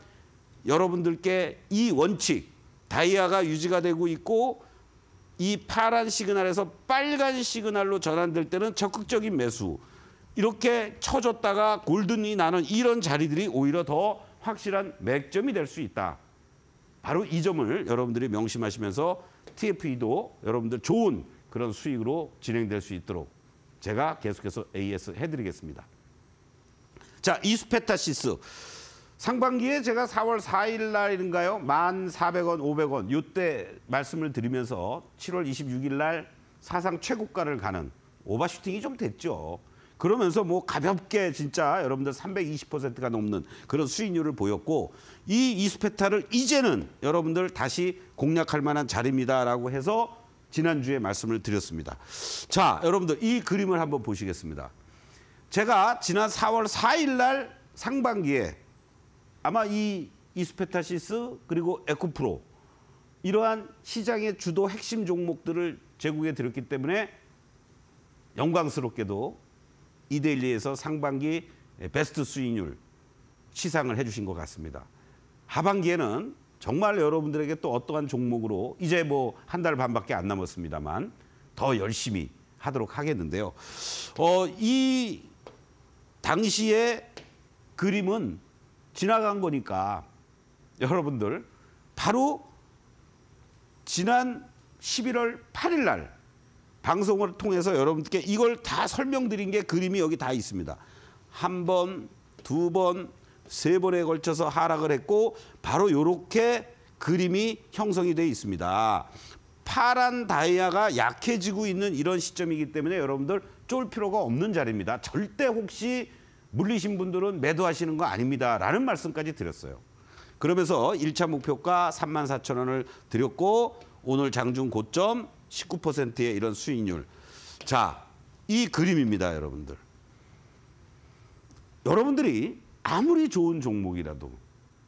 여러분들께 이 원칙, 다이아가 유지가 되고 있고 이 파란 시그널에서 빨간 시그널로 전환될 때는 적극적인 매수, 이렇게 쳐줬다가 골든이 나는 이런 자리들이 오히려 더 확실한 맥점이 될 수 있다. 바로 이 점을 여러분들이 명심하시면서 TFE도 여러분들 좋은 그런 수익으로 진행될 수 있도록 제가 계속해서 AS 해드리겠습니다. 자, 이스페타시스. 상반기에 제가 4월 4일 날인가요? 1,400원, 500원 이때 말씀을 드리면서 7월 26일 날 사상 최고가를 가는 오버슈팅이 좀 됐죠. 그러면서 뭐 가볍게 진짜 여러분들 320%가 넘는 그런 수익률을 보였고, 이 이스페타를 이제는 여러분들 다시 공략할 만한 자리입니다라고 해서 지난주에 말씀을 드렸습니다. 자, 여러분들 이 그림을 한번 보시겠습니다. 제가 지난 4월 4일 날 상반기에 아마 이 이스페타시스 그리고 에코프로 이러한 시장의 주도 핵심 종목들을 제공해 드렸기 때문에 영광스럽게도 이데일리에서 상반기 베스트 수익률 시상을 해주신 것 같습니다. 하반기에는 정말 여러분들에게 또 어떠한 종목으로 이제 뭐 한 달 반밖에 안 남았습니다만 더 열심히 하도록 하겠는데요. 이 당시의 그림은 지나간 거니까 여러분들 바로 지난 11월 8일 날 방송을 통해서 여러분들께 이걸 다 설명드린 게 그림이 여기 다 있습니다. 한 번, 두 번, 세 번에 걸쳐서 하락을 했고 바로 이렇게 그림이 형성이 되어 있습니다. 파란 다이아가 약해지고 있는 이런 시점이기 때문에 여러분들 쫄 필요가 없는 자리입니다. 절대 혹시 물리신 분들은 매도하시는 거 아닙니다 라는 말씀까지 드렸어요. 그러면서 1차 목표가 34,000원을 드렸고 오늘 장중 고점 19%의 이런 수익률. 자, 이 그림입니다, 여러분들. 여러분들이 아무리 좋은 종목이라도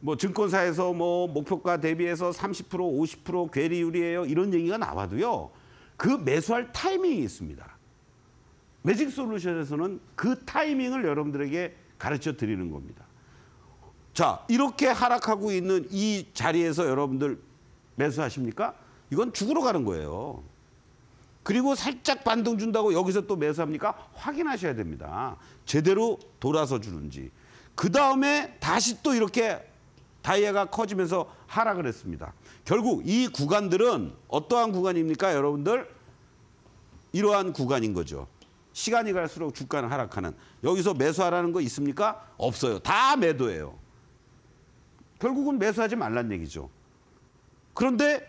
뭐 증권사에서 뭐 목표가 대비해서 30%, 50% 괴리율이에요 이런 얘기가 나와도요. 그 매수할 타이밍이 있습니다. 매직 솔루션에서는 그 타이밍을 여러분들에게 가르쳐 드리는 겁니다. 자, 이렇게 하락하고 있는 이 자리에서 여러분들 매수하십니까? 이건 죽으러 가는 거예요. 그리고 살짝 반등 준다고 여기서 또 매수합니까? 확인하셔야 됩니다. 제대로 돌아서 주는지. 그 다음에 다시 또 이렇게 다이아가 커지면서 하락을 했습니다. 결국 이 구간들은 어떠한 구간입니까, 여러분들? 이러한 구간인 거죠. 시간이 갈수록 주가는 하락하는. 여기서 매수하라는 거 있습니까? 없어요. 다 매도예요. 결국은 매수하지 말란 얘기죠. 그런데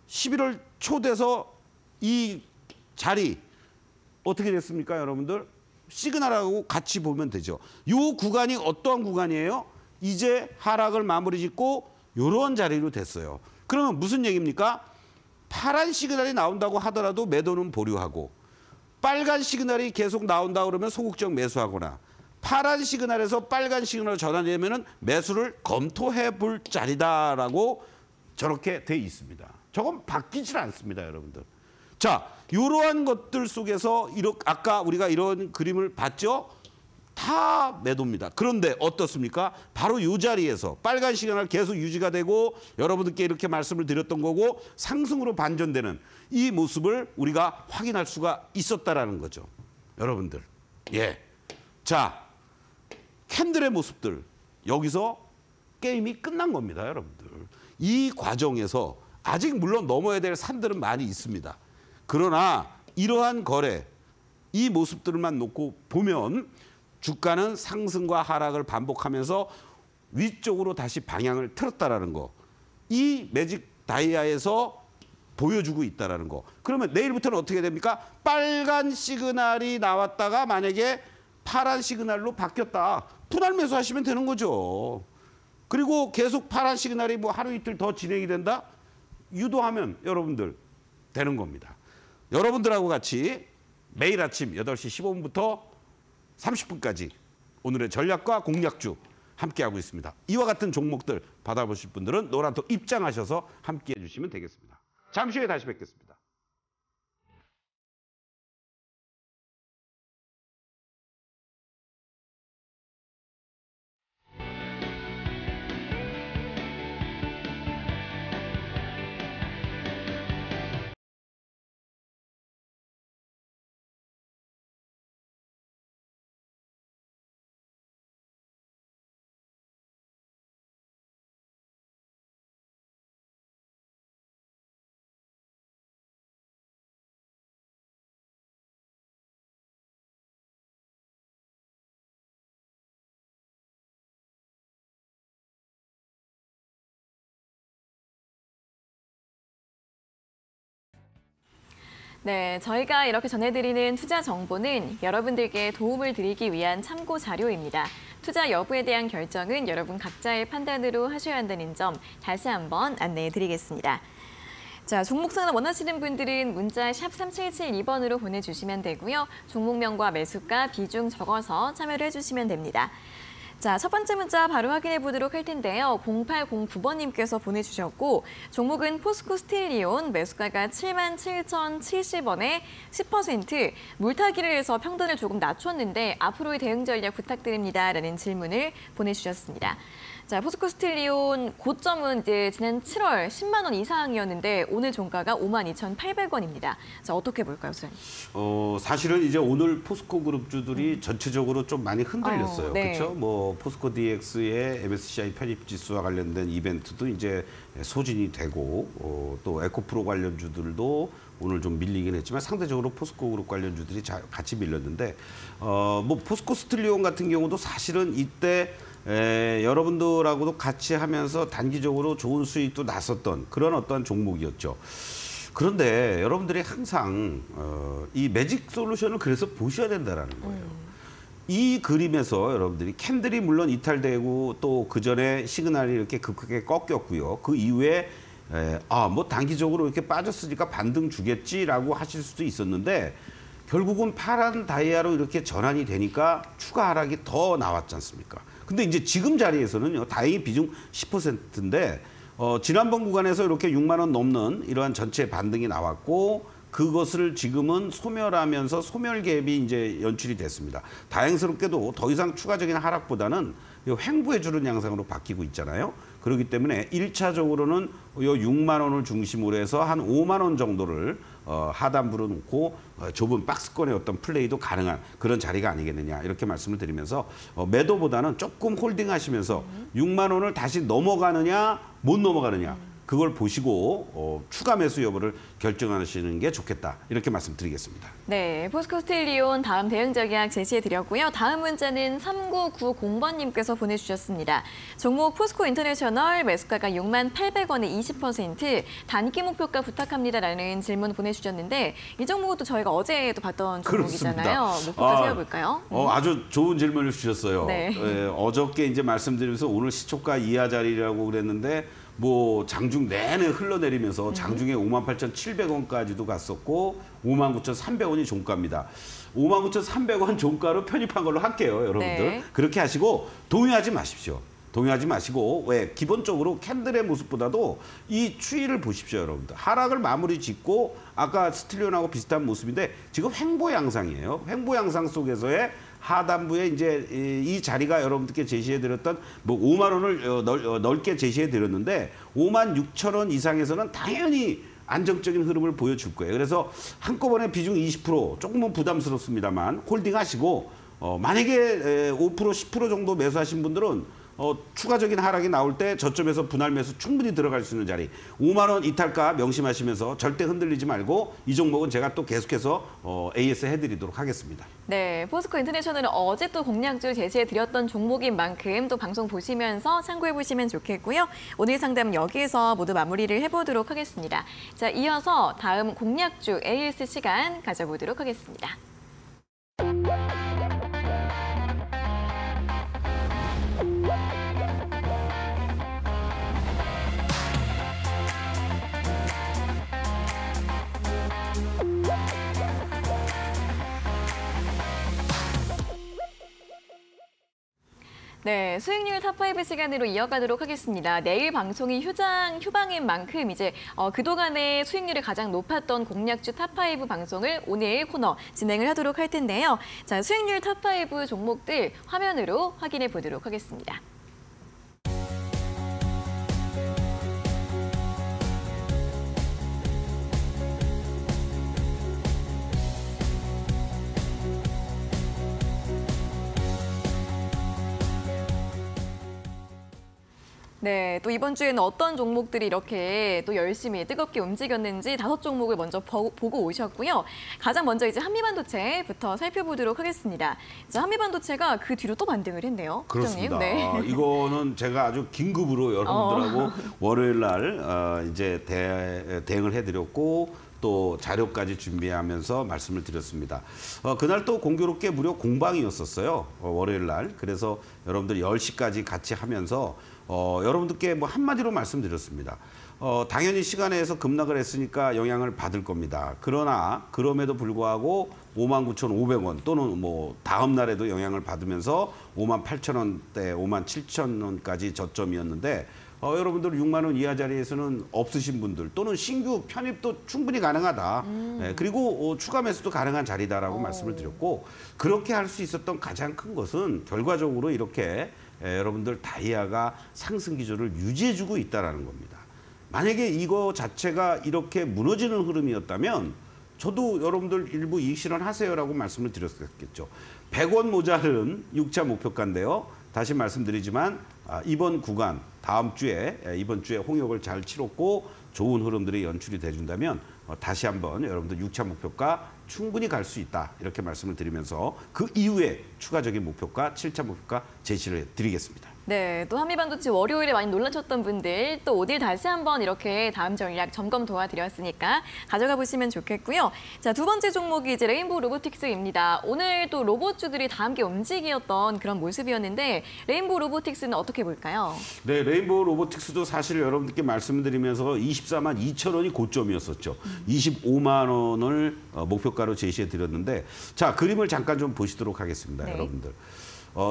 11월 초 돼서 이 자리 어떻게 됐습니까, 여러분들? 시그널하고 같이 보면 되죠. 이 구간이 어떠한 구간이에요? 이제 하락을 마무리 짓고 이런 자리로 됐어요. 그러면 무슨 얘기입니까? 파란 시그널이 나온다고 하더라도 매도는 보류하고, 빨간 시그널이 계속 나온다 그러면 소극적 매수하거나, 파란 시그널에서 빨간 시그널로 전환되면 매수를 검토해 볼 자리다라고 저렇게 돼 있습니다. 저건 바뀌질 않습니다, 여러분들. 자, 이러한 것들 속에서 아까 우리가 이런 그림을 봤죠? 다 매도입니다. 그런데 어떻습니까? 바로 이 자리에서 빨간 시그널 계속 유지가 되고 여러분들께 이렇게 말씀을 드렸던 거고 상승으로 반전되는 이 모습을 우리가 확인할 수가 있었다라는 거죠. 여러분들. 예. 자, 캔들의 모습들. 여기서 게임이 끝난 겁니다, 여러분들. 이 과정에서 아직 물론 넘어야 될 산들은 많이 있습니다. 그러나 이러한 거래, 이 모습들만 놓고 보면 주가는 상승과 하락을 반복하면서 위쪽으로 다시 방향을 틀었다라는 거. 이 매직 다이아에서 보여주고 있다라는 거. 그러면 내일부터는 어떻게 됩니까? 빨간 시그널이 나왔다가 만약에 파란 시그널로 바뀌었다. 분할 매수하시면 되는 거죠. 그리고 계속 파란 시그널이 뭐 하루 이틀 더 진행이 된다? 유도하면 여러분들 되는 겁니다. 여러분들하고 같이 매일 아침 8시 15분부터 30분까지 오늘의 전략과 공략주 함께하고 있습니다. 이와 같은 종목들 받아보실 분들은 노란톡 입장하셔서 함께해 주시면 되겠습니다. 잠시 후에 다시 뵙겠습니다. 네, 저희가 이렇게 전해드리는 투자 정보는 여러분들께 도움을 드리기 위한 참고 자료입니다. 투자 여부에 대한 결정은 여러분 각자의 판단으로 하셔야 한다는 점 다시 한번 안내해 드리겠습니다. 자, 종목 상담 원하시는 분들은 문자 샵 3772번으로 보내주시면 되고요. 종목명과 매수가, 비중 적어서 참여를 해주시면 됩니다. 자, 첫 번째 문자 바로 확인해 보도록 할 텐데요. 0809번님께서 보내주셨고 종목은 포스코 스틸리온, 매수가가 77,070원에 10% 물타기를 해서 평단을 조금 낮췄는데 앞으로의 대응 전략 부탁드립니다. 라는 질문을 보내주셨습니다. 자, 포스코 스틸리온 고점은 이제 지난 7월 10만 원 이상이었는데 오늘 종가가 52,800원입니다. 자, 어떻게 볼까요, 선생님? 사실은 이제 오늘 포스코 그룹주들이 전체적으로 좀 많이 흔들렸어요. 네. 그렇죠? 뭐 포스코 DX의 MSCI 편입 지수와 관련된 이벤트도 이제 소진이 되고 또 에코프로 관련주들도 오늘 좀 밀리긴 했지만 상대적으로 포스코 그룹 관련주들이 같이 밀렸는데 뭐 포스코 스틸리온 같은 경우도 사실은 이때 여러분들하고도 같이 하면서 단기적으로 좋은 수익도 났었던 그런 어떤 종목이었죠. 그런데 여러분들이 항상 이 매직 솔루션을 그래서 보셔야 된다는 거예요. 이 그림에서 여러분들이 캔들이 물론 이탈되고 또 그 전에 시그널이 이렇게 급하게 꺾였고요. 그 이후에 뭐 단기적으로 이렇게 빠졌으니까 반등 주겠지라고 하실 수도 있었는데 결국은 파란 다이아로 이렇게 전환이 되니까 추가 하락이 더 나왔지 않습니까? 근데 이제 지금 자리에서는요, 다행히 비중 10%인데, 지난번 구간에서 이렇게 6만 원 넘는 이러한 전체 반등이 나왔고, 그것을 지금은 소멸하면서 소멸 갭이 이제 연출이 됐습니다. 다행스럽게도 더 이상 추가적인 하락보다는 횡보해주는 양상으로 바뀌고 있잖아요. 그렇기 때문에 1차적으로는 요 6만 원을 중심으로 해서 한 5만 원 정도를 하단부로 놓고 좁은 박스권의 어떤 플레이도 가능한 그런 자리가 아니겠느냐 이렇게 말씀을 드리면서 매도보다는 조금 홀딩하시면서 6만 원을 다시 넘어가느냐 못 넘어가느냐 그걸 보시고 추가 매수 여부를 결정하시는 게 좋겠다. 이렇게 말씀드리겠습니다. 네, 포스코 스틸리온 다음 대응 전략 제시해드렸고요. 다음 문자는 3990번님께서 보내주셨습니다. 종목 포스코 인터내셔널 매수가가 68,000원에 20% 단기 목표가 부탁합니다라는 질문 보내주셨는데 이 종목은 또 저희가 어제도 봤던 종목이잖아요. 목표가 세워볼까요? 아주 좋은 질문을 주셨어요. 네. 어저께 이제 말씀드리면서 오늘 시초가 이하 자리라고 그랬는데 뭐 장중 내내 흘러내리면서 장중에 58,700원까지도 갔었고 59,300원이 종가입니다. 59,300원 종가로 편입한 걸로 할게요, 여러분들. 네. 그렇게 하시고 동요하지 마십시오. 동요하지 마시고 왜 기본적으로 캔들의 모습보다도 이 추이를 보십시오, 여러분들. 하락을 마무리 짓고 아까 스틸리온하고 비슷한 모습인데 지금 횡보 양상이에요. 횡보 양상 속에서의 하단부에 이제 이 자리가 여러분들께 제시해드렸던 뭐 5만 원을 넓게 제시해드렸는데 56,000원 이상에서는 당연히 안정적인 흐름을 보여줄 거예요. 그래서 한꺼번에 비중 20% 조금은 부담스럽습니다만 홀딩하시고 만약에 5% 10% 정도 매수하신 분들은 추가적인 하락이 나올 때 저점에서 분할 매수 충분히 들어갈 수 있는 자리 5만 원 이탈가 명심하시면서 절대 흔들리지 말고 이 종목은 제가 또 계속해서 AS 해드리도록 하겠습니다. 네, 포스코 인터내셔널은 어제 또 공략주 제시해드렸던 종목인 만큼 또 방송 보시면서 참고해보시면 좋겠고요. 오늘 상담은 여기에서 모두 마무리를 해보도록 하겠습니다. 자, 이어서 다음 공략주 AS 시간 가져보도록 하겠습니다. 네, 수익률 탑5 시간으로 이어가도록 하겠습니다. 내일 방송이 휴방인 만큼 이제 그동안의 수익률이 가장 높았던 공략주 탑5 방송을 오늘 코너 진행을 하도록 할 텐데요. 자, 수익률 탑5 종목들 화면으로 확인해 보도록 하겠습니다. 네, 또 이번 주에는 어떤 종목들이 이렇게 또 열심히 뜨겁게 움직였는지 5종목을 먼저 보고 오셨고요. 가장 먼저 이제 한미반도체부터 살펴보도록 하겠습니다. 자, 한미반도체가 그 뒤로 또 반등을 했네요. 그렇습니다. 네. 이거는 제가 아주 긴급으로 여러분들하고 월요일 날 이제 대응을 해드렸고 또 자료까지 준비하면서 말씀을 드렸습니다. 그날 또 공교롭게 무려 공방이었었어요. 월요일 날. 그래서 여러분들 10시까지 같이 하면서 여러분들께 뭐 한마디로 말씀드렸습니다. 당연히 시간에서 급락을 했으니까 영향을 받을 겁니다. 그러나 그럼에도 불구하고 59,500원 또는 뭐 다음 날에도 영향을 받으면서 58,000원대, 57,000원까지 저점이었는데 여러분들 6만 원 이하 자리에서는 없으신 분들 또는 신규 편입도 충분히 가능하다. 네, 그리고 추가 매수도 가능한 자리다라고 말씀을 드렸고 그렇게 할 수 있었던 가장 큰 것은 결과적으로 이렇게 여러분들 다이아가 상승 기조를 유지해주고 있다는 겁니다. 만약에 이거 자체가 이렇게 무너지는 흐름이었다면 저도 여러분들 일부 이익 실현하세요라고 말씀을 드렸겠죠. 100원 모자른 6차 목표가인데요. 다시 말씀드리지만 이번 구간 다음 주에 이번 주에 홍역을 잘 치렀고 좋은 흐름들이 연출이 돼준다면 다시 한번 여러분들 6차 목표가 충분히 갈 수 있다 이렇게 말씀을 드리면서 그 이후에 추가적인 목표가 7차 목표가 제시를 드리겠습니다. 네, 또 한미반도체 월요일에 많이 놀라셨던 분들 또 오늘 다시 한번 이렇게 다음 전략 점검 도와드렸으니까 가져가 보시면 좋겠고요. 자, 두 번째 종목이 이제 레인보우 로보틱스입니다. 오늘 또 로봇주들이 다 함께 움직였던 그런 모습이었는데 레인보우 로보틱스는 어떻게 볼까요? 네, 레인보우 로보틱스도 사실 여러분들께 말씀드리면서 24만 2천 원이 고점이었었죠. 25만 원을 목표가로 제시해 드렸는데 자, 그림을 잠깐 좀 보시도록 하겠습니다, 네. 여러분들.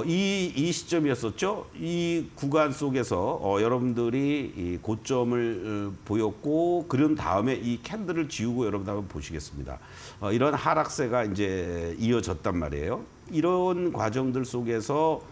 이 시점이었었죠. 이 구간 속에서 여러분들이 이 고점을 보였고 그런 다음에 이 캔들을 지우고 여러분들 한번 보시겠습니다. 이런 하락세가 이제 이어졌단 말이에요. 이런 과정들 속에서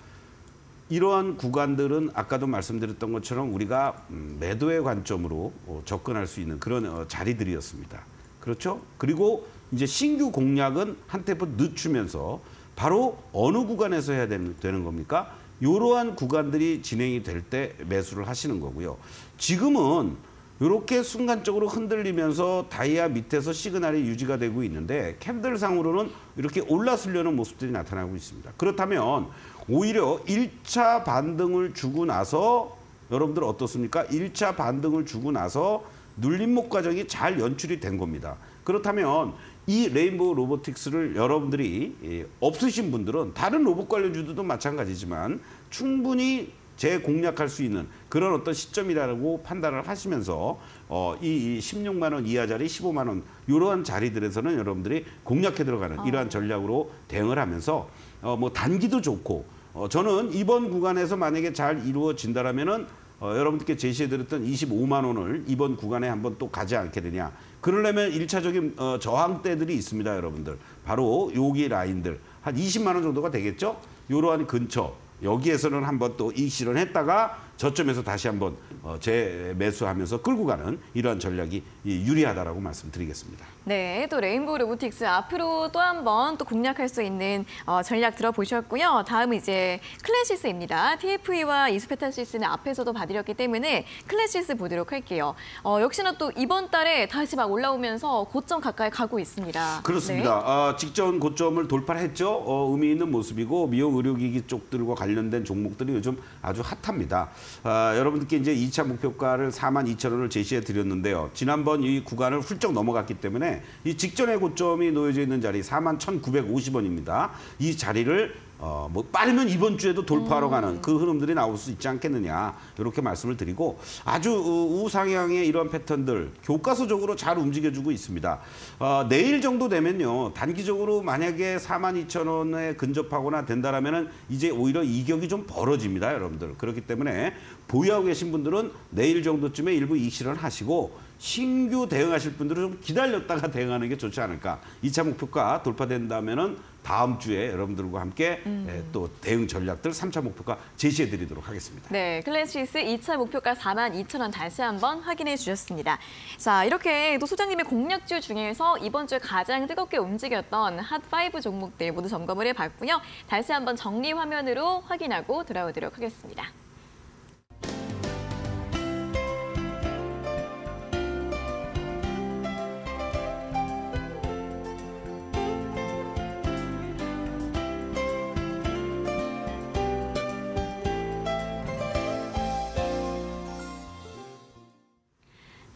이러한 구간들은 아까도 말씀드렸던 것처럼 우리가 매도의 관점으로 접근할 수 있는 그런 자리들이었습니다. 그렇죠? 그리고 이제 신규 공략은 한 템포 늦추면서 바로 어느 구간에서 해야 되는 겁니까? 이러한 구간들이 진행이 될 때 매수를 하시는 거고요. 지금은 이렇게 순간적으로 흔들리면서 다이아 밑에서 시그널이 유지가 되고 있는데 캔들상으로는 이렇게 올라서려는 모습들이 나타나고 있습니다. 그렇다면 오히려 1차 반등을 주고 나서 여러분들 어떻습니까? 1차 반등을 주고 나서 눌림목 과정이 잘 연출이 된 겁니다. 그렇다면 이 레인보우 로보틱스를 여러분들이 없으신 분들은 다른 로봇 관련주들도 마찬가지지만 충분히 재공략할 수 있는 그런 어떤 시점이라고 판단을 하시면서 이 16만 원 이하짜리 15만 원 이러한 자리들에서는 여러분들이 공략해 들어가는 이러한 전략으로 대응을 하면서 뭐 단기도 좋고 저는 이번 구간에서 만약에 잘 이루어진다라면은 여러분들께 제시해드렸던 25만 원을 이번 구간에 한번 또 가지 않게 되냐. 그러려면 1차적인 저항대들이 있습니다, 여러분들. 바로 여기 라인들. 한 20만 원 정도가 되겠죠? 이러한 근처. 여기에서는 한번 또 이익 실현했다가 저점에서 다시 한번 재매수하면서 끌고 가는 이러한 전략이 유리하다라고 말씀드리겠습니다. 네, 또 레인보우 로보틱스 앞으로 또 한 번 또 공략할 수 있는 전략 들어보셨고요. 다음은 이제 클래시스입니다. TFE와 이스페타시스는 앞에서도 봐드렸기 때문에 클래시스 보도록 할게요. 역시나 또 이번 달에 다시 막 올라오면서 고점 가까이 가고 있습니다. 그렇습니다. 네. 직전 고점을 돌파를 했죠. 의미 있는 모습이고 미용 의료기기 쪽들과 관련된 종목들이 요즘 아주 핫합니다. 여러분들께 이제 2차 목표가를 42,000원을 제시해 드렸는데요. 지난번 이 구간을 훌쩍 넘어갔기 때문에 이 직전의 고점이 놓여져 있는 자리 41,950원입니다. 이 자리를 뭐 빠르면 이번 주에도 돌파하러 가는 그 흐름들이 나올 수 있지 않겠느냐 이렇게 말씀을 드리고 아주 우상향의 이런 패턴들 교과서적으로 잘 움직여주고 있습니다. 내일 정도 되면요 단기적으로 만약에 42,000원에 근접하거나 된다라면은 이제 오히려 이격이 좀 벌어집니다, 여러분들. 그렇기 때문에 보유하고 계신 분들은 내일 정도쯤에 일부 이익 실현하시고 신규 대응하실 분들은 좀 기다렸다가 대응하는 게 좋지 않을까. 2차 목표가 돌파된다면은 다음 주에 여러분들과 함께 또 대응 전략들 3차 목표가 제시해 드리도록 하겠습니다. 네, 클래시스 2차 목표가 42,000원 다시 한번 확인해 주셨습니다. 자, 이렇게 또 소장님의 공략주 중에서 이번 주에 가장 뜨겁게 움직였던 핫5 종목들 모두 점검을 해봤고요. 다시 한번 정리 화면으로 확인하고 돌아오도록 하겠습니다.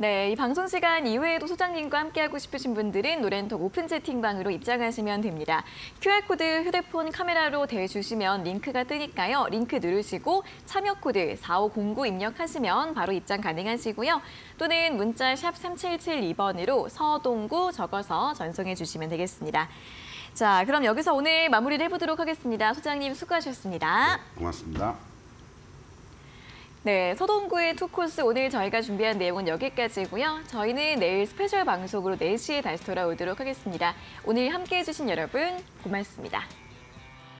네, 이 방송 시간 이외에도 소장님과 함께하고 싶으신 분들은 노렌톡 오픈 채팅방으로 입장하시면 됩니다. QR코드 휴대폰 카메라로 대주시면 링크가 뜨니까요. 링크 누르시고 참여 코드 4509 입력하시면 바로 입장 가능하시고요. 또는 문자 샵 3772번으로 서동구 적어서 전송해 주시면 되겠습니다. 자, 그럼 여기서 오늘 마무리를 해보도록 하겠습니다. 소장님 수고하셨습니다. 네, 고맙습니다. 네, 서동구의 투코스 오늘 저희가 준비한 내용은 여기까지고요. 저희는 내일 스페셜 방송으로 4시에 다시 돌아오도록 하겠습니다. 오늘 함께해 주신 여러분 고맙습니다.